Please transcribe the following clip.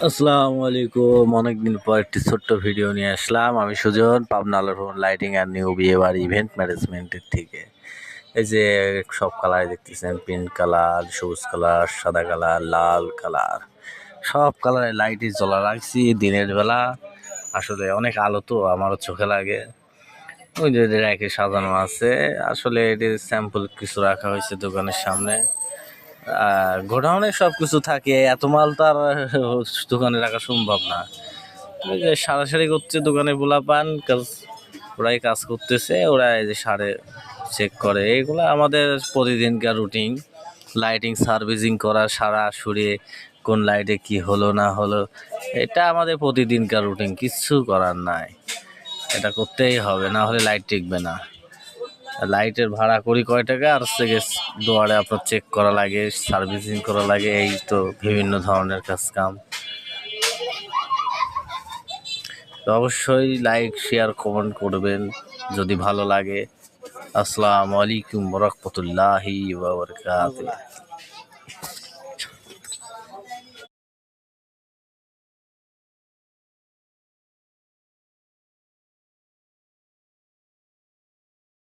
আসসালামু আলাইকুম। অনেকদিন পর একটি ছোট্ট ভিডিও নিয়ে আসলাম। আমি সুজন, পাবনা আলোর লাইটিং আর নিউ বিয়ে বাড়ি ইভেন্ট ম্যানেজমেন্টের থেকে। এই যে সব কালার দেখতেছেন, পিঙ্ক কালার, সবুজ কালার, সাদা কালার, লাল কালার, সব কালারের লাইটই জ্বলা রাখছি দিনের বেলা। আসলে অনেক আলো তো আমারও চোখে লাগে। ওই যে র্যাকে সাজানো আছে, আসলে এটির স্যাম্পল কিছু রাখা হয়েছে দোকানের সামনে। গোডাউনে সব কিছু থাকে, এত মাল তো আর দোকানে রাখা সম্ভব না। ওই যে সারাসারি করছে দোকানে পোলাপান, ওরাই কাজ করতেছে, ওরা এই যে সারে চেক করে। এগুলো আমাদের প্রতিদিনকার রুটিন। লাইটিং সার্ভিসিং করা, সারা সরিয়ে কোন লাইটে কি হলো না হলো, এটা আমাদের প্রতিদিনকার রুটিন, কিচ্ছু করার নাই। এটা করতেই হবে, না হলে লাইট টিকবে না। লাইটের ভাড়া করি কয় টাকা, আর থেকে দুয়ারে আপনার চেক করা লাগে, সার্ভিসিং করা লাগে, এই তো বিভিন্ন ধরনের কাজ কাম। তো অবশ্যই লাইক, শেয়ার, কমেন্ট করবেন যদি ভালো লাগে। আসসালামু আলাইকুম ওয়া রাহমাতুল্লাহি ওয়া বারাকাতুহু।